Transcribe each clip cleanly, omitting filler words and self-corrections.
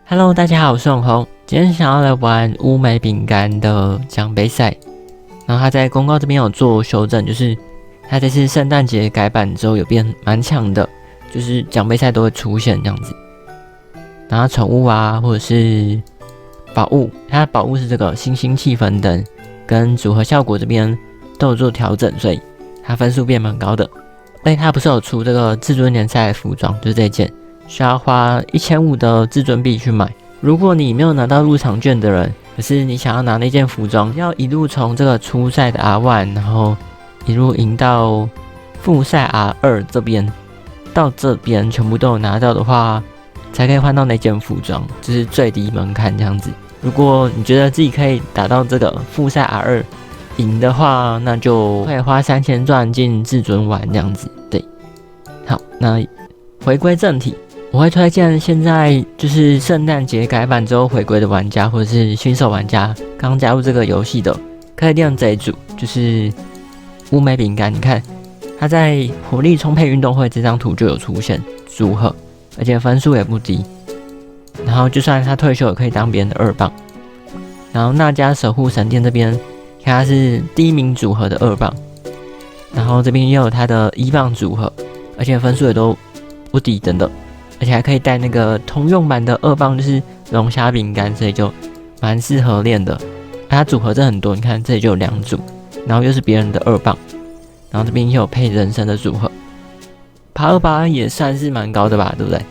Hello， 大家好，我是永红。今天想要来玩乌梅饼干的奖杯赛，然后他在公告这边有做修正，就是他这次圣诞节改版之后有变蛮强的，就是奖杯赛都会出现这样子。然后宠物啊，或者是宝物，它的宝物是这个星星气氛灯跟组合效果这边都有做调整，所以它分数变蛮高的。而且它不是有出这个至尊联赛的服装，就是这件。需要花1500的至尊币去买。如果你没有拿到入场券的人，可是你想要拿那件服装，要一路从这个初赛的 R1， 然后一路赢到复赛 R2 这边，到这边全部都有拿到的话，才可以换到那件服装，这是最低门槛这样子。如果你觉得自己可以打到这个复赛 R2 赢的话，那就可以花3000钻进至尊玩这样子。对，好，那回归正题。我会推荐现在就是圣诞节改版之后回归的玩家，或者是新手玩家刚加入这个游戏的，可以练这一组，就是乌梅饼干。你看，它在活力充沛运动会这张图就有出现组合，而且分数也不低。然后就算他退休，也可以当别人的2棒。然后那家守护神殿这边，看它是第1名组合的2棒，然后这边也有他的1棒组合，而且分数也都不低，等等。而且还可以带那个通用版的2棒，就是龙虾饼干，所以就蛮适合练的。它组合真很多，你看这里就有2组，然后又是别人的2棒，然后这边又有配人参的组合，爬288也算是蛮高的吧，对不对？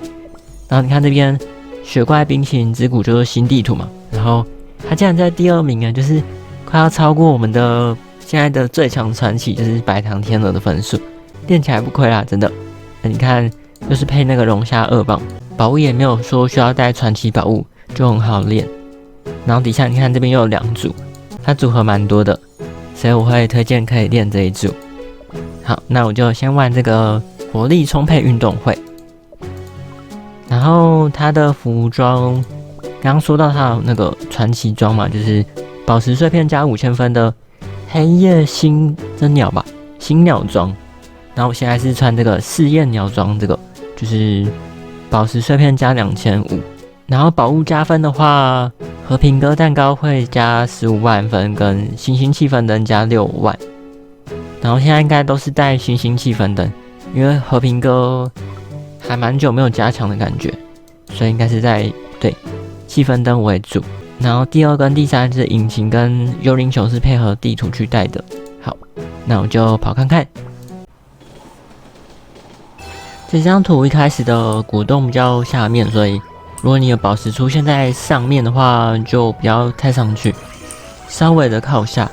然后你看这边雪怪冰淇淋之谷就是新地图嘛，然后它竟然在第2名啊，就是快要超过我们的现在的最强传奇，就是白糖天鹅的分数，练起来不亏啦，真的。那你看。就是配那个龙虾2棒，宝物也没有说需要带传奇宝物，就很好练。然后底下你看这边又有2组，它组合蛮多的，所以我会推荐可以练这一组。好，那我就先玩这个活力充沛运动会。然后它的服装，刚刚说到它有那个传奇装嘛，就是宝石碎片加5000分的黑夜星真鸟吧，星鸟装。然后我现在是穿这个试验鸟装，这个就是宝石碎片加2500，然后宝物加分的话，和平鸽蛋糕会加15万分，跟星星气氛灯加6万。然后现在应该都是带星星气氛灯，因为和平鸽还蛮久没有加强的感觉，所以应该是在对气氛灯为主。然后第2跟第3是引擎跟幽灵球是配合地图去带的。好，那我就跑看看。这张图一开始的果冻比较下面，所以如果你有宝石出现在上面的话，就不要太上去，稍微的靠下，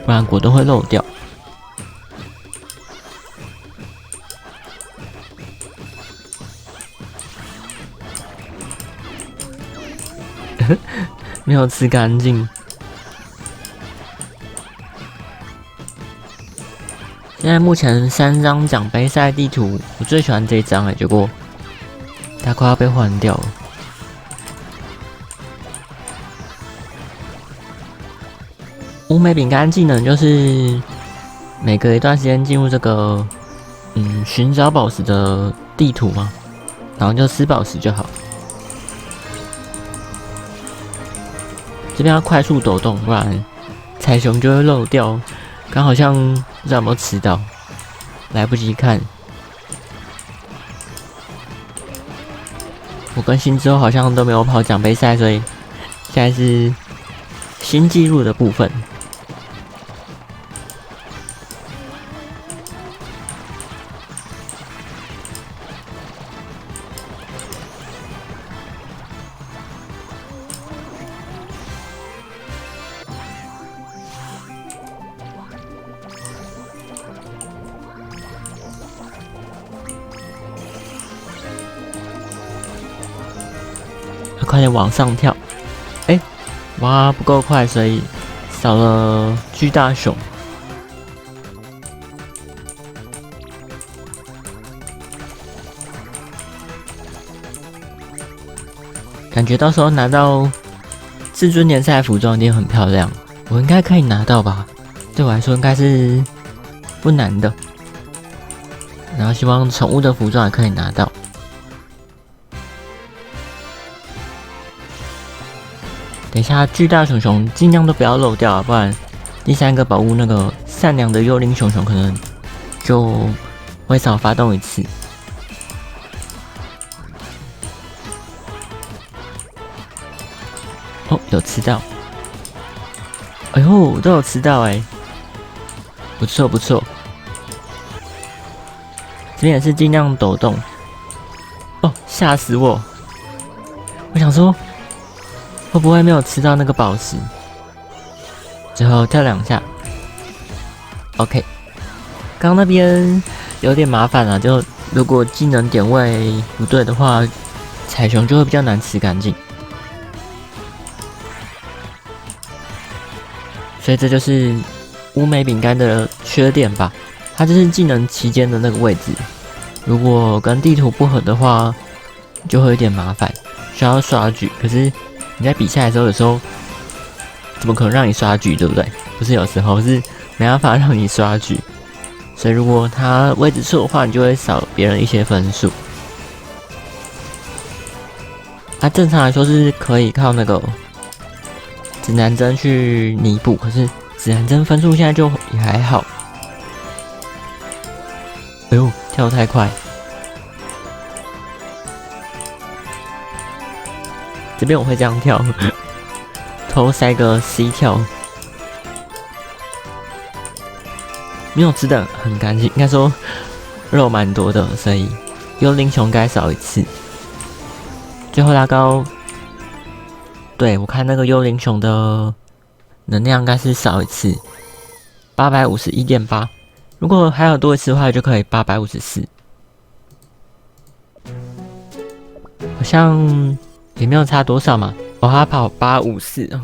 不然果冻会漏掉。没有吃干净。现在目前3张奖杯赛地图，我最喜欢这一张结果它快要被换掉了。乌梅饼干技能就是每隔一段时间进入这个寻找宝石的地图嘛，然后就吃宝石就好。这边要快速抖动，不然彩熊就会漏掉。刚好像不知道有没有吃到，来不及看。我更新之后好像都没有跑奖杯赛，所以现在是新纪录的部分。快点往上跳！哇，不够快，所以少了巨大熊。感觉到时候拿到至尊联赛服装一定很漂亮，我应该可以拿到吧？对我来说应该是不难的。然后希望宠物的服装也可以拿到。等一下巨大熊熊尽量都不要漏掉啊，不然第3个宝物那个善良的幽灵熊熊可能就会少发动一次。哦，有吃到，哎呦，都有吃到哎，不错不错。这边也是尽量抖动。哦，吓死我！我想说，会不会没有吃到那个宝石？最后跳2下 ，OK。刚刚那边有点麻烦啊，就如果技能点位不对的话，彩熊就会比较难吃干净。所以这就是乌梅饼干的缺点吧，它就是技能期间的那个位置，如果跟地图不合的话，就会有点麻烦，需要刷局。可是你在比赛的时候，有时候怎么可能让你刷局，对不对？不是有时候是没办法让你刷局，所以如果它位置错的话，你就会少别人一些分数。它正常来说是可以靠那个指南针去弥补，可是指南针分数现在就也还好。哎呦，跳得太快！这边我会这样跳，偷塞个 C 跳，没有吃的很干净，应该说肉蛮多的，所以幽灵熊该少一次。最后拉高。对，我看那个幽灵熊的能量应该是少一次，851.8。如果还有多一次的话，就可以854。好像也没有差多少嘛。哦，他跑854，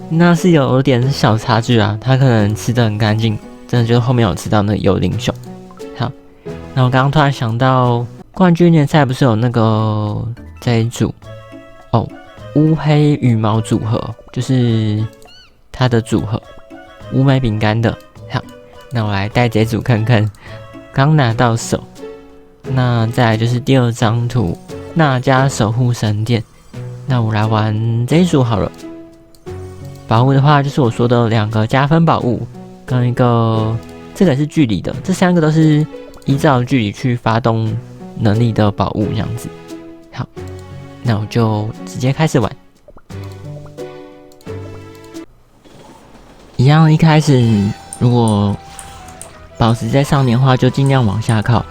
那是有点小差距啊。他可能吃得很干净，真的就是后面有吃到那个幽灵熊。好，那我刚刚突然想到，冠军联赛不是有那个这一组哦？乌黑羽毛组合就是它的组合，乌梅饼干的。好，那我来带这组看看，刚拿到手。那再来就是第2张图，娜迦守护神殿。那我来玩这一组好了。宝物的话，就是我说的2个加分宝物，跟一个这个是距离的，这3个都是依照距离去发动能力的宝物，这样子。好。那我就直接开始玩。一样，一开始如果宝石在上面的话，就尽量往下靠，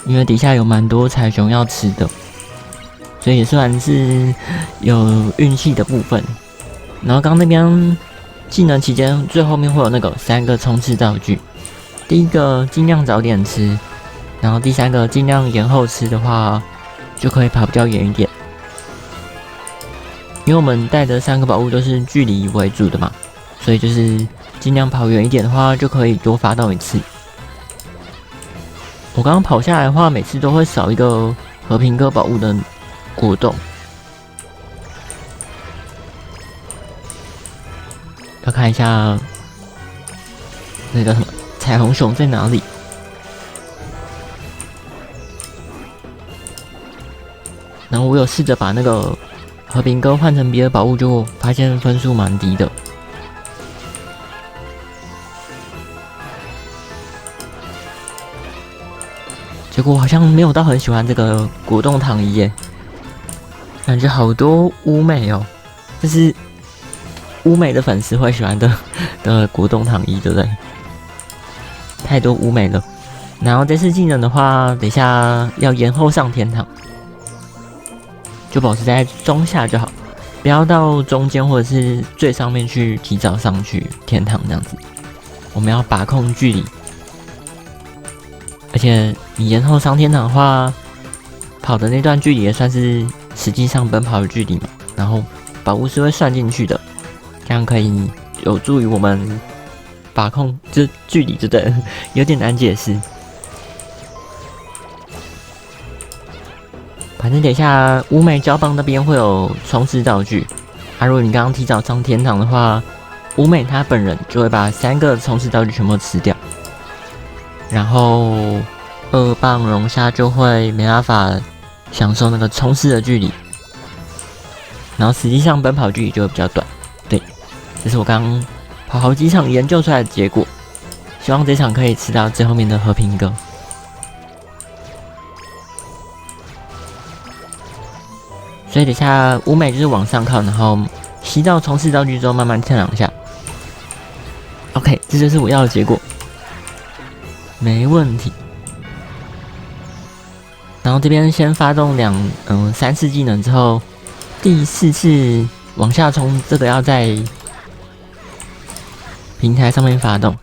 因为底下有蛮多彩熊要吃的，所以也算是有运气的部分。然后刚那边技能期间最后面会有那个3个冲刺道具，第1个尽量早点吃，然后第3个尽量延后吃的话，就可以跑比较远一点。因为我们带的3个宝物都是距离为主的嘛，所以就是尽量跑远一点的话，就可以多发动一次。我刚刚跑下来的话，每次都会少一个和平鸽宝物的果冻。要看一下那个什么彩虹熊在哪里。然后我有试着把那个和平鸽换成别的宝物，就发现分数蛮低的。结果我好像没有到很喜欢这个果冻糖衣耶，感觉好多乌美哦，这是乌美的粉丝会喜欢的果冻糖衣，对不对？太多乌美了。然后这次技能的话，等一下要延后上天堂。就保持在中下就好，不要到中间或者是最上面去提早上去天堂这样子。我们要把控距离，而且你延后上天堂的话，跑的那段距离也算是实际上奔跑的距离嘛。然后宝物是会算进去的，这样可以有助于我们把控这距离，真的有点难解释。反正等一下乌美胶棒那边会有冲刺道具，如果你刚刚提早上天堂的话，乌美他本人就会把3个冲刺道具全部吃掉，然后2棒龙虾就会没办法享受那个冲刺的距离，然后实际上奔跑距离就会比较短。这是我刚跑好几场研究出来的结果。希望这场可以吃到最后面的和平鸽。所以等下乌美就是往上靠，然后吸到冲刺道具之后慢慢跳2下。OK， 这就是我要的结果，没问题。然后这边先发动3次技能之后，第4次往下冲，这个要在平台上面发动。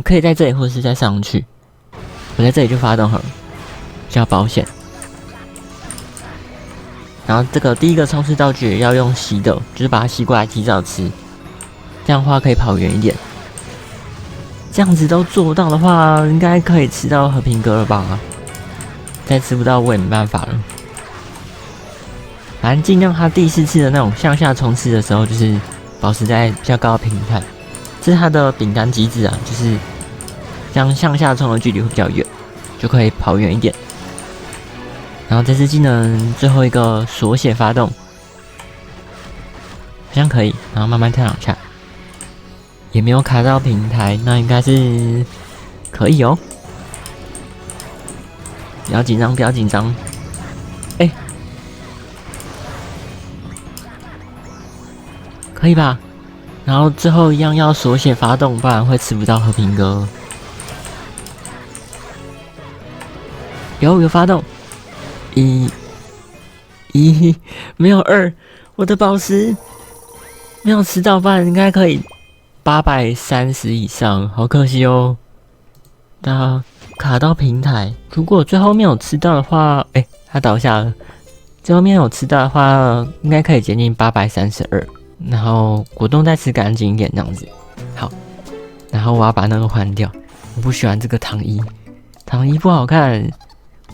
可以在这里或者是在上去。我在这里就发动好了，比较保险。然后这个第一个冲刺道具要用吸的，就是把它吸过来提早吃，这样的话可以跑远一点。这样子都做到的话，应该可以吃到和平鸽了吧？再吃不到我也没办法了。反正尽量它第4次的那种向下冲刺的时候，就是保持在比较高的平台。这是它的饼干机制啊，就是这样向下冲的距离会比较远，就可以跑远一点。然后这次技能最后一个锁血发动，好像可以，然后慢慢跳2下，也没有卡到平台，那应该是可以哦。不要紧张，不要紧张，可以吧？然后最后一样要锁血发动，不然会吃不到和平鸽。有发动，一没有2，我的宝石没有吃到，不然应该可以830以上，好可惜哦。它卡到平台，如果最后面有吃到的话，它倒下了。最后面有吃到的话，应该可以接近832。然后果冻再吃干净一点，这样子。好，然后我要把那个换掉，我不喜欢这个糖衣，糖衣不好看。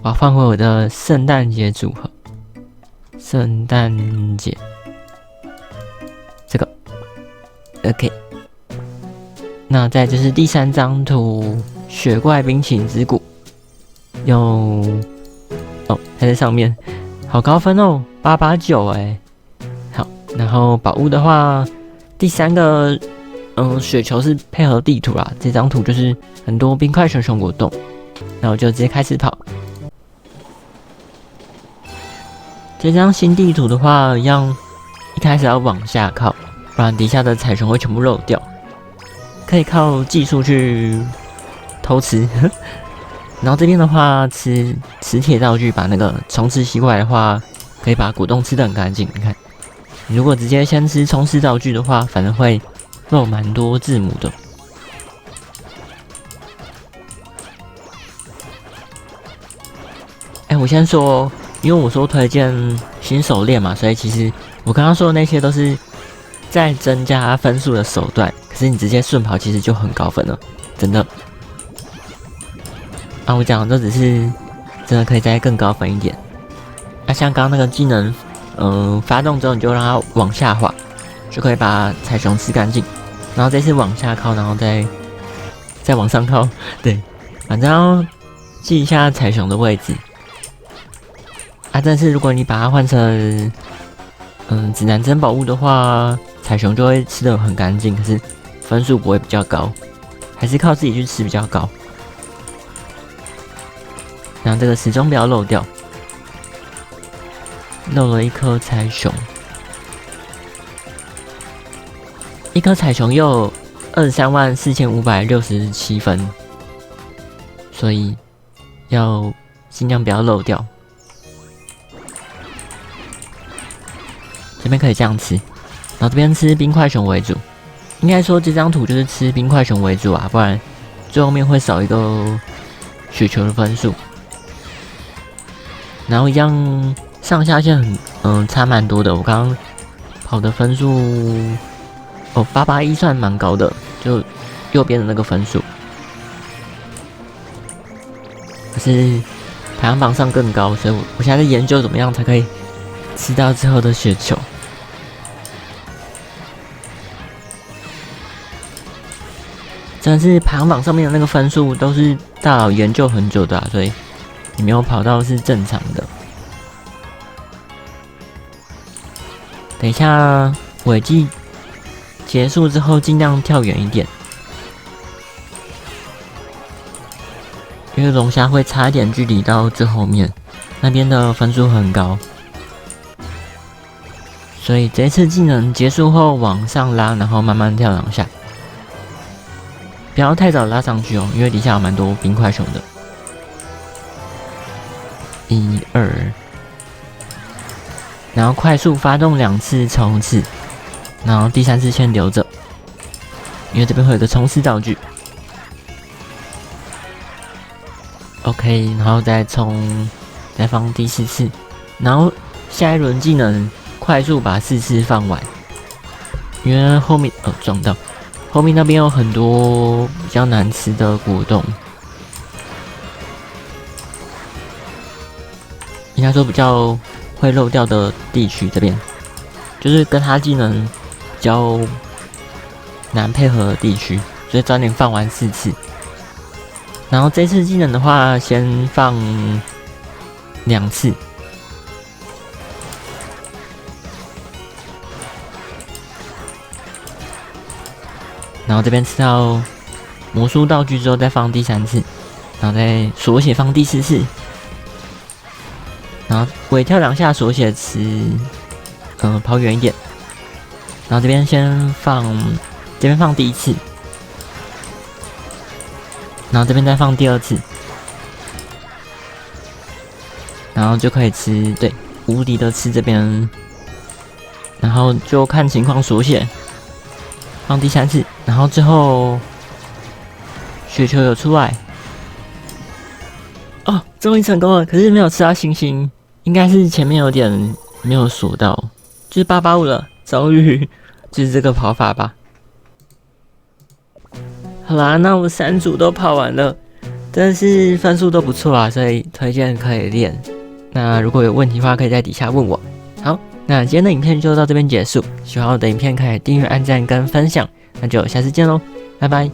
我要换回我的圣诞节组合，圣诞节这个 OK。那再就是第3张图，雪怪冰淇淋之谷，它在上面，好高分哦，889好，然后宝物的话，第3个雪球是配合地图啦，这张图就是很多冰块熊熊果冻，那我就直接开始跑。这张新地图的话，一样一开始要往下靠，不然底下的彩熊会全部漏掉。可以靠技术去偷吃，然后这边的话，吃磁铁道具把那个冲刺吸过来的话，可以把果冻吃得很干净。你看，你如果直接先吃冲刺道具的话，反而会漏蛮多字母的。我先说，因为我说推荐新手练嘛，所以其实我刚刚说的那些都是在增加分数的手段。可是你直接顺跑，其实就很高分了，真的。我讲的都只是真的可以再更高分一点。像刚刚那个技能，发动之后你就让它往下滑，就可以把彩熊吃干净。然后这次往下靠，然后再往上靠，对，反正要记一下彩熊的位置。但是如果你把它换成指南针宝物的话，彩熊就会吃得很干净，可是分数不会比较高，还是靠自己去吃比较高。然后这个始终不要漏掉，漏了一颗彩熊，一颗彩熊又有234567分，所以要尽量不要漏掉。这边可以这样吃，然后这边吃冰块熊为主。应该说这张图就是吃冰块熊为主啊，不然最后面会少一个雪球的分数。然后一样上下线差蛮多的，我刚刚跑的分数881算蛮高的，就右边的那个分数。可是排行榜上更高，所以我现在在研究怎么样才可以吃到最后的雪球。真的是排行榜上面的那个分数都是大佬研究很久的所以你没有跑到是正常的。等一下尾季结束之后尽量跳远一点，因为龙虾会差一点距离到最后面，那边的分数很高。所以这次技能结束后往上拉，然后慢慢跳2下，不要太早拉上去哦，因为底下有蛮多冰块熊的。1、2，然后快速发动2次冲刺，然后第3次先留着，因为这边会有个冲刺道具。OK， 然后再放第4次，然后下一轮技能快速把4次放完，因为后面撞到，后面那边有很多比较难吃的果冻，应该说比较会漏掉的地区，这边就是跟他技能比较难配合的地区，所以早点放完4次。然后这次技能的话，先放2次。然后这边吃到魔术道具之后，再放第3次，然后再锁血放第4次，然后尾跳2下锁血吃，跑远一点，然后这边放第1次，然后这边再放第2次，然后就可以吃无敌的吃这边，然后就看情况锁血。放第3次，然后最后雪球有出来，哦，终于成功了！可是没有吃到星星，应该是前面有点没有锁到，就是885了，终于就是这个跑法吧。好啦，那我3组都跑完了，但是分数都不错啊，所以推荐可以练。那如果有问题的话，可以在底下问我。好。那今天的影片就到这边结束，喜欢我的影片可以订阅、按赞跟分享，那就下次见喽，拜拜。